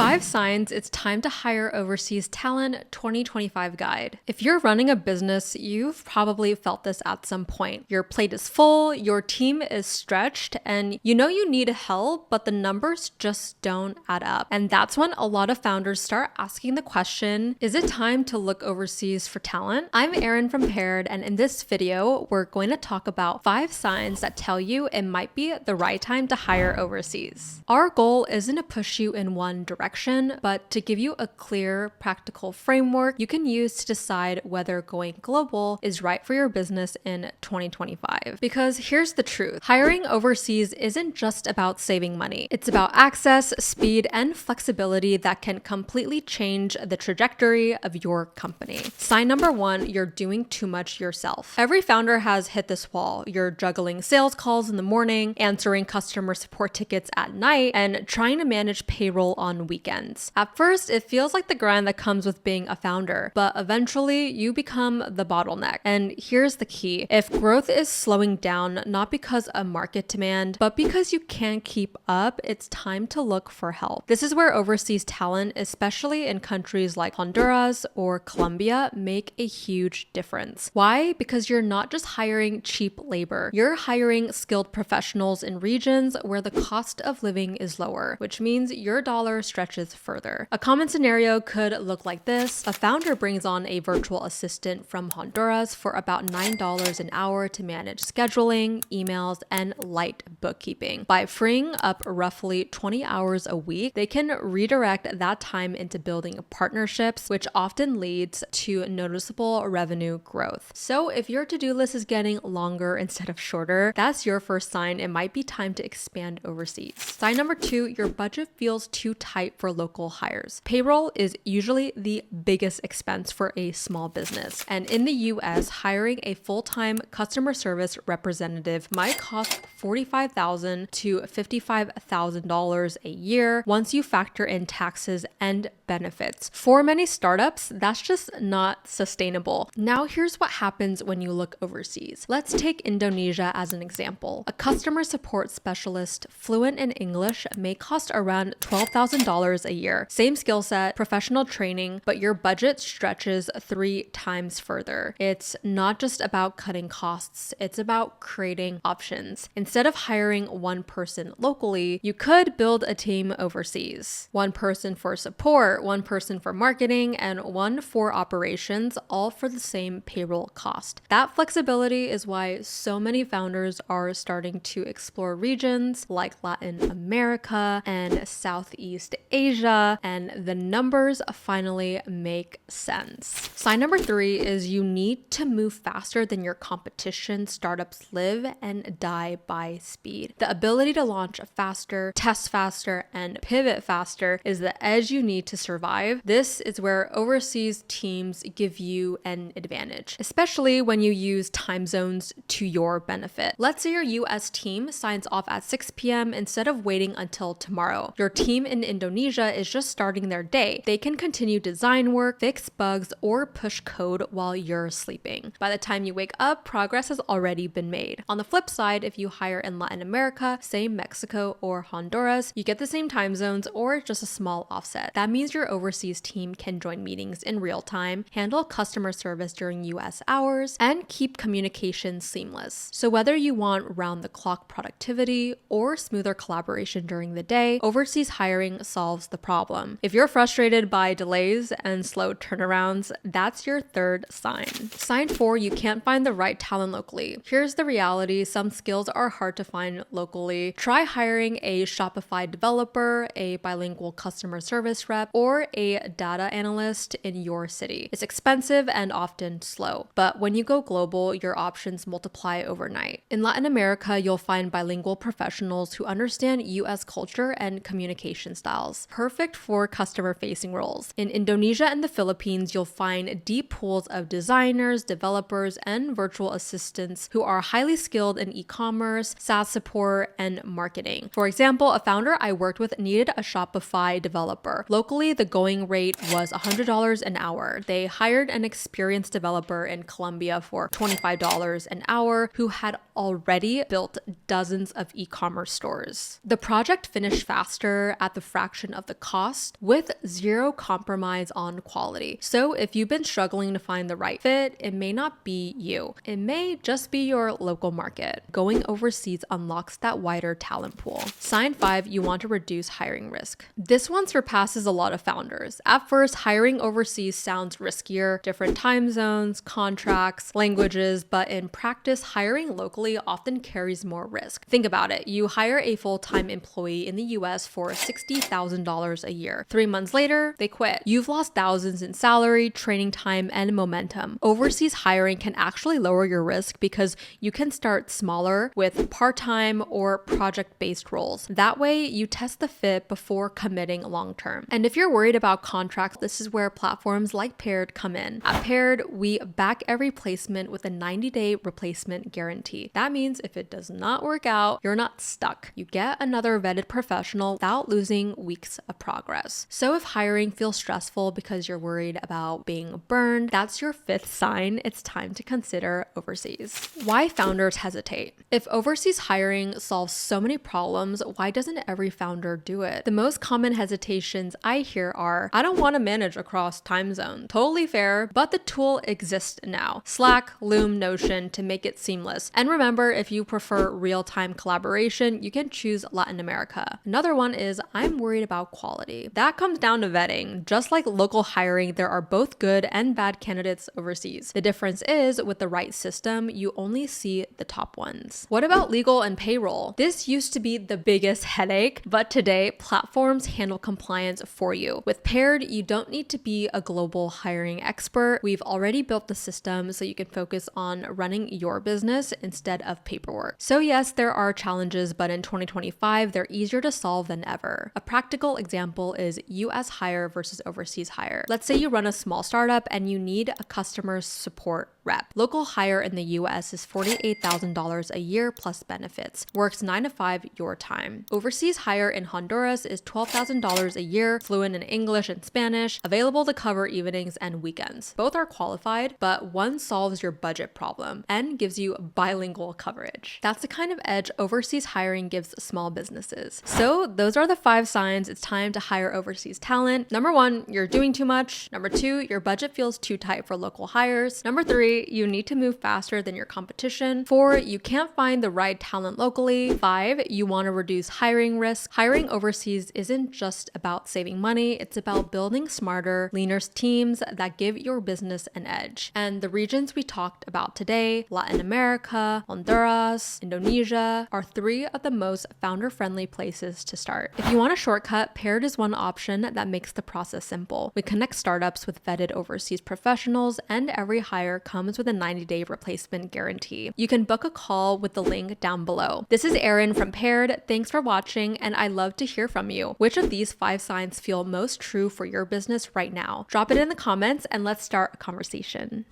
5 Signs It's Time to Hire Overseas Talent 2025 Guide. If you're running a business, you've probably felt this at some point. Your plate is full, your team is stretched, and you know you need help, but the numbers just don't add up. And that's when a lot of founders start asking the question, is it time to look overseas for talent? I'm Erin from Paired, and in this video, we're going to talk about 5 signs that tell you it might be the right time to hire overseas. Our goal isn't to push you in one direction, but to give you a clear, practical framework you can use to decide whether going global is right for your business in 2025. Because here's the truth, hiring overseas isn't just about saving money. It's about access, speed, and flexibility that can completely change the trajectory of your company. Sign number 1, you're doing too much yourself. Every founder has hit this wall. You're juggling sales calls in the morning, answering customer support tickets at night, and trying to manage payroll on weekends. At first, it feels like the grind that comes with being a founder, but eventually you become the bottleneck. And here's the key. If growth is slowing down, not because of market demand, but because you can't keep up, it's time to look for help. This is where overseas talent, especially in countries like Honduras or Colombia, make a huge difference. Why? Because you're not just hiring cheap labor. You're hiring skilled professionals in regions where the cost of living is lower, which means your dollar stretches further. A common scenario could look like this. A founder brings on a virtual assistant from Honduras for about $9 an hour to manage scheduling, emails, and light bookkeeping. By freeing up roughly 20 hours a week, they can redirect that time into building partnerships, which often leads to noticeable revenue growth. So if your to-do list is getting longer instead of shorter, that's your first sign it might be time to expand overseas. Sign number 2, your budget feels too tight for local hires. Payroll is usually the biggest expense for a small business. And in the US, hiring a full-time customer service representative might cost $45,000 to $55,000 a year once you factor in taxes and benefits. For many startups, that's just not sustainable. Now, here's what happens when you look overseas. Let's take Indonesia as an example. A customer support specialist fluent in English may cost around $12,000 a year. Same skill set, professional training, but your budget stretches 3 times further. It's not just about cutting costs, it's about creating options. Instead of hiring one person locally, you could build a team overseas. One person for support, one person for marketing, and one for operations, all for the same payroll cost. That flexibility is why so many founders are starting to explore regions like Latin America and Southeast Asia, and the numbers finally make sense. Sign number 3 is you need to move faster than your competition. Startups live and die by speed. The ability to launch faster, test faster, and pivot faster is the edge you need to survive. This is where overseas teams give you an advantage, especially when you use time zones to your benefit. Let's say your US team signs off at 6 p.m. instead of waiting until tomorrow. Your team in Indonesia is just starting their day. They can continue design work, fix bugs, or push code while you're sleeping. By the time you wake up, progress has already been made. On the flip side, if you hire in Latin America, say Mexico or Honduras, you get the same time zones or just a small offset. That means your overseas team can join meetings in real time, handle customer service during US hours, and keep communication seamless. So whether you want round-the-clock productivity or smoother collaboration during the day, overseas hiring solves the problem. If you're frustrated by delays and slow turnarounds, that's your 3rd sign. Sign 4, you can't find the right talent locally. Here's the reality, some skills are hard to find locally. Try hiring a Shopify developer, a bilingual customer service rep, or a data analyst in your city. It's expensive and often slow, but when you go global, your options multiply overnight. In Latin America, you'll find bilingual professionals who understand US culture and communication styles, perfect for customer-facing roles. In Indonesia and the Philippines, you'll find deep pools of designers, developers, and virtual assistants who are highly skilled in e-commerce, e-commerce, SaaS support, and marketing. For example, a founder I worked with needed a Shopify developer. Locally, the going rate was $100 an hour. They hired an experienced developer in Colombia for $25 an hour who had already built dozens of e-commerce stores. The project finished faster at the fraction of the cost with zero compromise on quality. So if you've been struggling to find the right fit, it may not be you. It may just be your local market. Going overseas unlocks that wider talent pool. Sign 5, you want to reduce hiring risk. This one surpasses a lot of founders. At first, hiring overseas sounds riskier, different time zones, contracts, languages, but in practice, hiring locally often carries more risk. Think about it. You hire a full-time employee in the US for $60,000 a year. 3 months later, they quit. You've lost thousands in salary, training time, and momentum. Overseas hiring can actually lower your risk because you can start smaller with part-time or project-based roles. That way, you test the fit before committing long-term. And if you're worried about contracts, this is where platforms like Paired come in. At Paired, we back every placement with a 90-day replacement guarantee. That means if it does not work out, you're not stuck. You get another vetted professional without losing weeks of progress. So if hiring feels stressful because you're worried about being burned, that's your 5th sign it's time to consider overseas. Why founders hesitate? If overseas hiring solves so many problems, why doesn't every founder do it? The most common hesitations I hear are, I don't want to manage across time zones. Totally fair, but the tool exists now. Slack, Loom, Notion to make it seamless. And remember, if you prefer real-time collaboration, you can choose Latin America. Another one is, I'm worried about quality. That comes down to vetting. Just like local hiring, there are both good and bad candidates overseas. The difference is, with the right system, you only see the top ones. What about legal and payroll? This used to be the biggest headache, but today platforms handle compliance for you. With Paired, you don't need to be a global hiring expert. We've already built the system so you can focus on running your business instead of paperwork. So yes, there are challenges, but in 2025, they're easier to solve than ever. A practical example is US hire versus overseas hire. Let's say you run a small startup and you need a customer support rep. Local hire in the US is $48,000 a year plus benefits. Works 9 to 5 your time. Overseas hire in Honduras is $12,000 a year, fluent in English and Spanish, available to cover evenings and weekends. Both are qualified, but one solves your budget problem and gives you bilingual coverage. That's the kind of edge overseas hiring gives small businesses. So those are the 5 signs it's time to hire overseas talent. Number 1, you're doing too much. Number 2, your budget feels too tight for local hires. Number 3, you need to move faster than your competition. 4, you can't find the right talent locally. 5, you want to reduce hiring risk. Hiring overseas isn't just about saving money, it's about building smarter, leaner teams that give your business an edge. And the regions we talked about today, Latin America, Honduras, Indonesia, are 3 of the most founder-friendly places to start. If you want a shortcut, Paired is one option that makes the process simple. We connect startups with vetted overseas professionals, and every hire comes with a 90-day replacement guarantee. You can book a call with the link down below. This is Erin from Paired. Thanks for watching, and I love to hear from you. Which of these 5 signs feel most true for your business right now? Drop it in the comments and let's start a conversation.